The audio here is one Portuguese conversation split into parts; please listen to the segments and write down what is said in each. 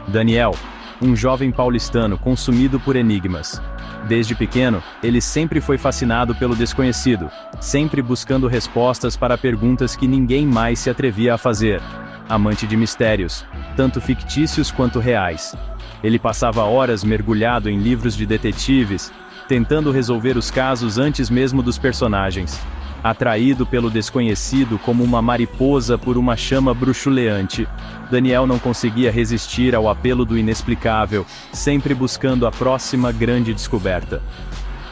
Daniel, um jovem paulistano consumido por enigmas. Desde pequeno, ele sempre foi fascinado pelo desconhecido, sempre buscando respostas para perguntas que ninguém mais se atrevia a fazer. Amante de mistérios, tanto fictícios quanto reais. Ele passava horas mergulhado em livros de detetives, tentando resolver os casos antes mesmo dos personagens. Atraído pelo desconhecido como uma mariposa por uma chama bruxuleante, Daniel não conseguia resistir ao apelo do inexplicável, sempre buscando a próxima grande descoberta.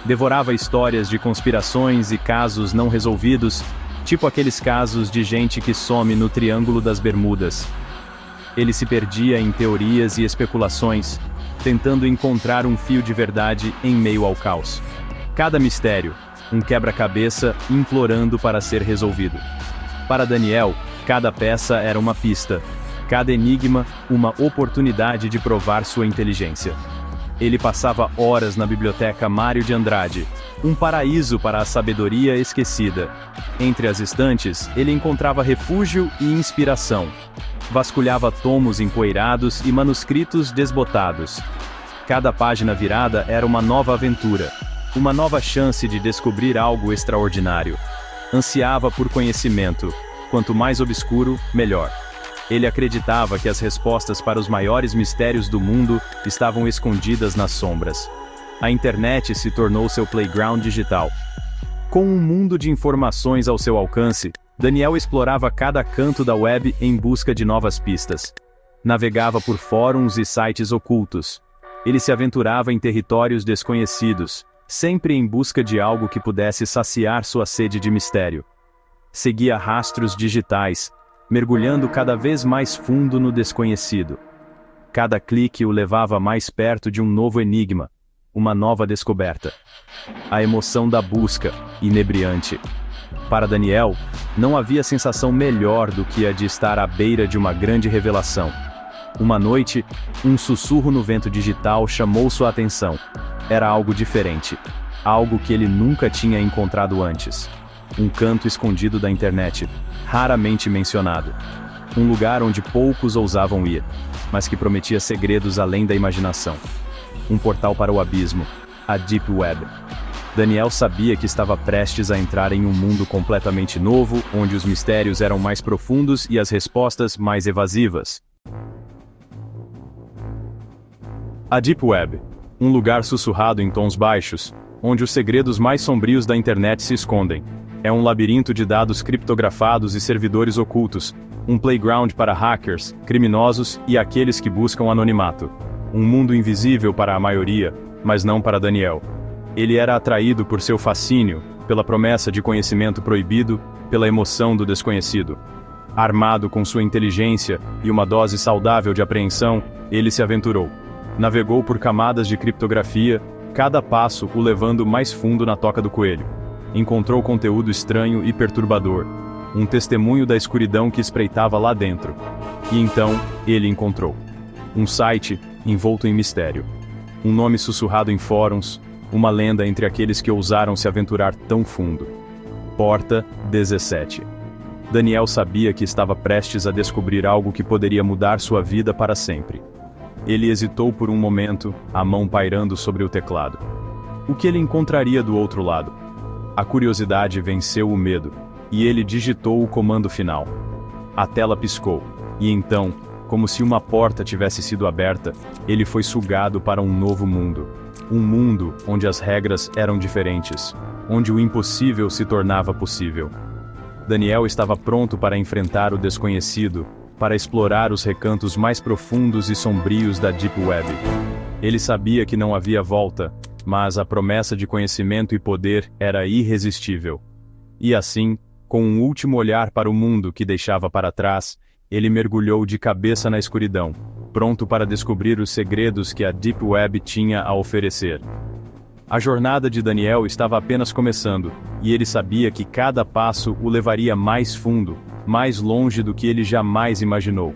Devorava histórias de conspirações e casos não resolvidos, tipo aqueles casos de gente que some no Triângulo das Bermudas. Ele se perdia em teorias e especulações, tentando encontrar um fio de verdade em meio ao caos. Cada mistério, um quebra-cabeça implorando para ser resolvido. Para Daniel, cada peça era uma pista, cada enigma, uma oportunidade de provar sua inteligência. Ele passava horas na biblioteca Mário de Andrade, um paraíso para a sabedoria esquecida. Entre as estantes, ele encontrava refúgio e inspiração. Vasculhava tomos empoeirados e manuscritos desbotados. Cada página virada era uma nova aventura, uma nova chance de descobrir algo extraordinário. Ansiava por conhecimento, quanto mais obscuro, melhor. Ele acreditava que as respostas para os maiores mistérios do mundo estavam escondidas nas sombras. A internet se tornou seu playground digital. Com um mundo de informações ao seu alcance, Daniel explorava cada canto da web em busca de novas pistas. Navegava por fóruns e sites ocultos. Ele se aventurava em territórios desconhecidos, sempre em busca de algo que pudesse saciar sua sede de mistério. Seguia rastros digitais, mergulhando cada vez mais fundo no desconhecido. Cada clique o levava mais perto de um novo enigma, uma nova descoberta. A emoção da busca, inebriante. Para Daniel, não havia sensação melhor do que a de estar à beira de uma grande revelação. Uma noite, um sussurro no vento digital chamou sua atenção. Era algo diferente, algo que ele nunca tinha encontrado antes. Um canto escondido da internet, raramente mencionado. Um lugar onde poucos ousavam ir, mas que prometia segredos além da imaginação. Um portal para o abismo, a Deep Web. Daniel sabia que estava prestes a entrar em um mundo completamente novo, onde os mistérios eram mais profundos e as respostas mais evasivas. A Deep Web, um lugar sussurrado em tons baixos, onde os segredos mais sombrios da internet se escondem. É um labirinto de dados criptografados e servidores ocultos, um playground para hackers, criminosos e aqueles que buscam anonimato. Um mundo invisível para a maioria, mas não para Daniel. Ele era atraído por seu fascínio, pela promessa de conhecimento proibido, pela emoção do desconhecido. Armado com sua inteligência e uma dose saudável de apreensão, ele se aventurou. Navegou por camadas de criptografia, cada passo o levando mais fundo na toca do coelho. Encontrou conteúdo estranho e perturbador, um testemunho da escuridão que espreitava lá dentro. E então, ele encontrou um site envolto em mistério. Um nome sussurrado em fóruns, uma lenda entre aqueles que ousaram se aventurar tão fundo. Porta 17. Daniel sabia que estava prestes a descobrir algo que poderia mudar sua vida para sempre. Ele hesitou por um momento, a mão pairando sobre o teclado. O que ele encontraria do outro lado? A curiosidade venceu o medo, e ele digitou o comando final. A tela piscou, e então, como se uma porta tivesse sido aberta, ele foi sugado para um novo mundo. Um mundo onde as regras eram diferentes, onde o impossível se tornava possível. Daniel estava pronto para enfrentar o desconhecido, para explorar os recantos mais profundos e sombrios da Deep Web. Ele sabia que não havia volta, mas a promessa de conhecimento e poder era irresistível. E assim, com um último olhar para o mundo que deixava para trás, ele mergulhou de cabeça na escuridão, pronto para descobrir os segredos que a Deep Web tinha a oferecer. A jornada de Daniel estava apenas começando, e ele sabia que cada passo o levaria mais fundo, mais longe do que ele jamais imaginou.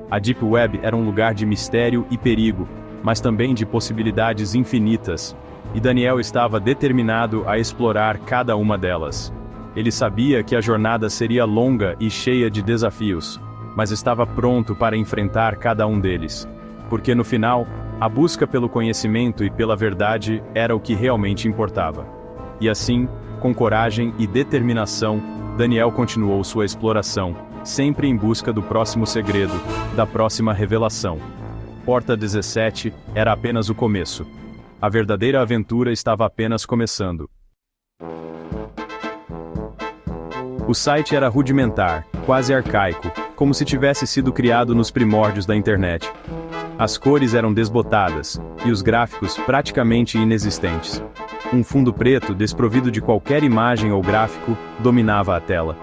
A Deep Web era um lugar de mistério e perigo, mas também de possibilidades infinitas, e Daniel estava determinado a explorar cada uma delas. Ele sabia que a jornada seria longa e cheia de desafios, mas estava pronto para enfrentar cada um deles. porque no final, a busca pelo conhecimento e pela verdade era o que realmente importava. E assim, com coragem e determinação, Daniel continuou sua exploração, sempre em busca do próximo segredo, da próxima revelação. Porta 17 era apenas o começo. A verdadeira aventura estava apenas começando. O site era rudimentar, quase arcaico, como se tivesse sido criado nos primórdios da internet. As cores eram desbotadas, e os gráficos praticamente inexistentes. Um fundo preto, desprovido de qualquer imagem ou gráfico, dominava a tela.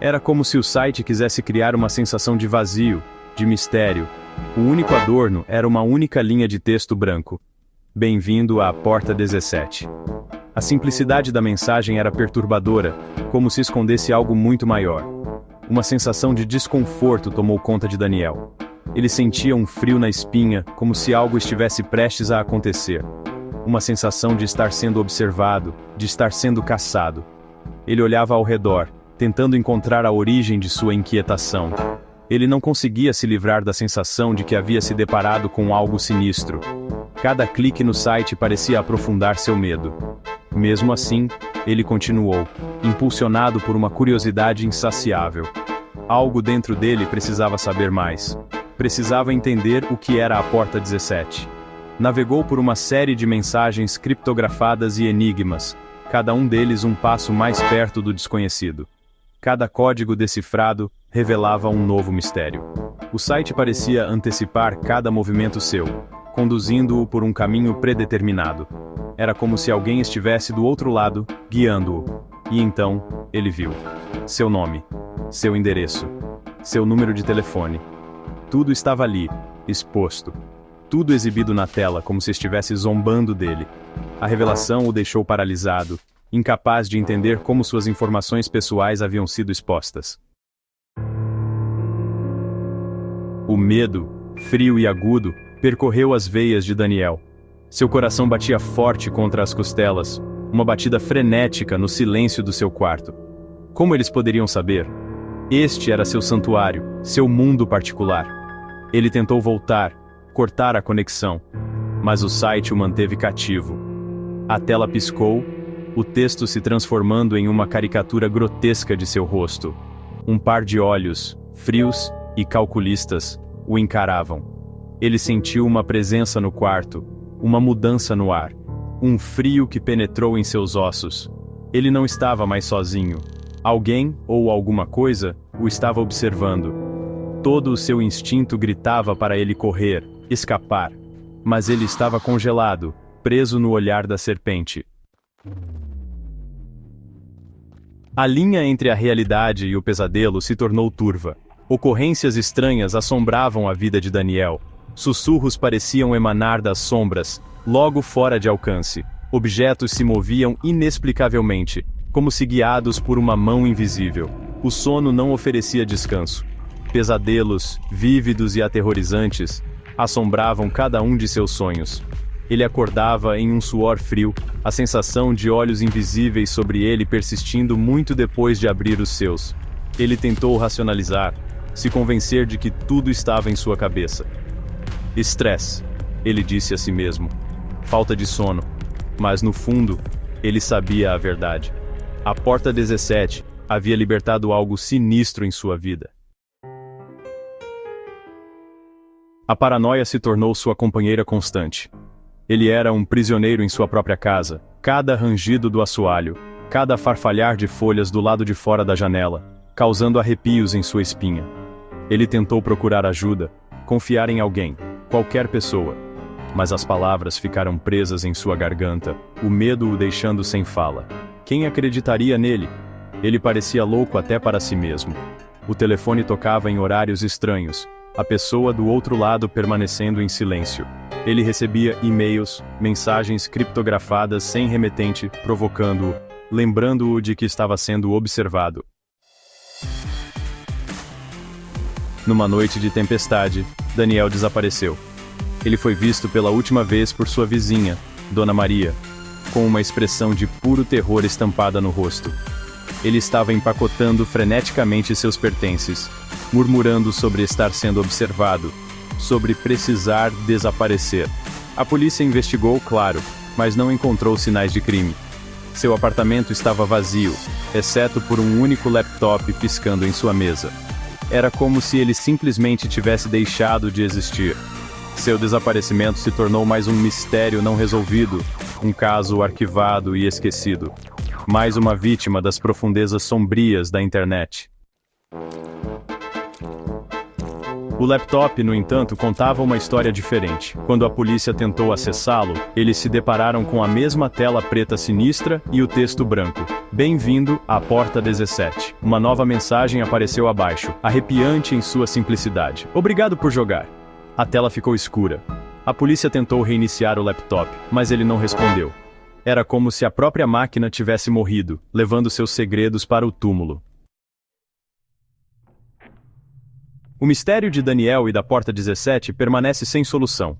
Era como se o site quisesse criar uma sensação de vazio, de mistério. O único adorno era uma única linha de texto branco. Bem-vindo à Porta 17. A simplicidade da mensagem era perturbadora, como se escondesse algo muito maior. Uma sensação de desconforto tomou conta de Daniel. Ele sentia um frio na espinha, como se algo estivesse prestes a acontecer. Uma sensação de estar sendo observado, de estar sendo caçado. Ele olhava ao redor, tentando encontrar a origem de sua inquietação. Ele não conseguia se livrar da sensação de que havia se deparado com algo sinistro. Cada clique no site parecia aprofundar seu medo. Mesmo assim, ele continuou, impulsionado por uma curiosidade insaciável. Algo dentro dele precisava saber mais. Precisava entender o que era a Porta 17. Navegou por uma série de mensagens criptografadas e enigmas, cada um deles um passo mais perto do desconhecido. Cada código decifrado revelava um novo mistério. O site parecia antecipar cada movimento seu, conduzindo-o por um caminho predeterminado. Era como se alguém estivesse do outro lado, guiando-o. E então, ele viu. Seu nome. Seu endereço. Seu número de telefone. Tudo estava ali, exposto. Tudo exibido na tela como se estivesse zombando dele. A revelação o deixou paralisado, incapaz de entender como suas informações pessoais haviam sido expostas. O medo, frio e agudo, percorreu as veias de Daniel. Seu coração batia forte contra as costelas, uma batida frenética no silêncio do seu quarto. Como eles poderiam saber? Este era seu santuário, seu mundo particular. Ele tentou voltar, cortar a conexão, mas o site o manteve cativo. A tela piscou, o texto se transformando em uma caricatura grotesca de seu rosto. Um par de olhos, frios e calculistas, o encaravam. Ele sentiu uma presença no quarto, uma mudança no ar, um frio que penetrou em seus ossos. Ele não estava mais sozinho. Alguém, ou alguma coisa, o estava observando. Todo o seu instinto gritava para ele correr, escapar. Mas ele estava congelado, preso no olhar da serpente. A linha entre a realidade e o pesadelo se tornou turva. Ocorrências estranhas assombravam a vida de Daniel. Sussurros pareciam emanar das sombras, logo fora de alcance. Objetos se moviam inexplicavelmente, como se guiados por uma mão invisível. O sono não oferecia descanso. Pesadelos, vívidos e aterrorizantes, assombravam cada um de seus sonhos. Ele acordava em um suor frio, a sensação de olhos invisíveis sobre ele persistindo muito depois de abrir os seus. Ele tentou racionalizar, se convencer de que tudo estava em sua cabeça. Estresse, ele disse a si mesmo. Falta de sono. Mas no fundo, ele sabia a verdade. A Porta 17 havia libertado algo sinistro em sua vida. A paranoia se tornou sua companheira constante. Ele era um prisioneiro em sua própria casa. Cada rangido do assoalho, cada farfalhar de folhas do lado de fora da janela, causando arrepios em sua espinha. Ele tentou procurar ajuda, confiar em alguém, qualquer pessoa. Mas as palavras ficaram presas em sua garganta, o medo o deixando sem fala. Quem acreditaria nele? Ele parecia louco até para si mesmo. O telefone tocava em horários estranhos, a pessoa do outro lado permanecendo em silêncio. Ele recebia e-mails, mensagens criptografadas sem remetente, provocando-o, lembrando-o de que estava sendo observado. Numa noite de tempestade, Daniel desapareceu. Ele foi visto pela última vez por sua vizinha, Dona Maria, com uma expressão de puro terror estampada no rosto. Ele estava empacotando freneticamente seus pertences, murmurando sobre estar sendo observado, sobre precisar desaparecer. A polícia investigou, claro, mas não encontrou sinais de crime. Seu apartamento estava vazio, exceto por um único laptop piscando em sua mesa. Era como se ele simplesmente tivesse deixado de existir. Seu desaparecimento se tornou mais um mistério não resolvido, um caso arquivado e esquecido. Mais uma vítima das profundezas sombrias da internet. O laptop, no entanto, contava uma história diferente. Quando a polícia tentou acessá-lo, eles se depararam com a mesma tela preta sinistra e o texto branco. Bem-vindo à Porta 17. Uma nova mensagem apareceu abaixo, arrepiante em sua simplicidade. Obrigado por jogar. A tela ficou escura. A polícia tentou reiniciar o laptop, mas ele não respondeu. Era como se a própria máquina tivesse morrido, levando seus segredos para o túmulo. O mistério de Daniel e da Porta 17 permanece sem solução.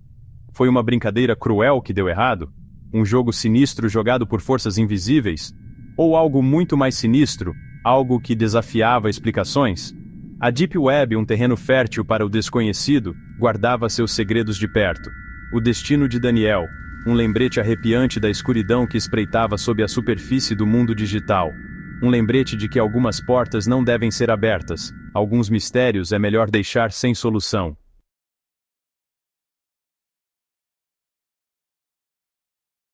Foi uma brincadeira cruel que deu errado? Um jogo sinistro jogado por forças invisíveis? Ou algo muito mais sinistro, algo que desafiava explicações? A Deep Web, um terreno fértil para o desconhecido, guardava seus segredos de perto. O destino de Daniel, um lembrete arrepiante da escuridão que espreitava sob a superfície do mundo digital. Um lembrete de que algumas portas não devem ser abertas, alguns mistérios é melhor deixar sem solução.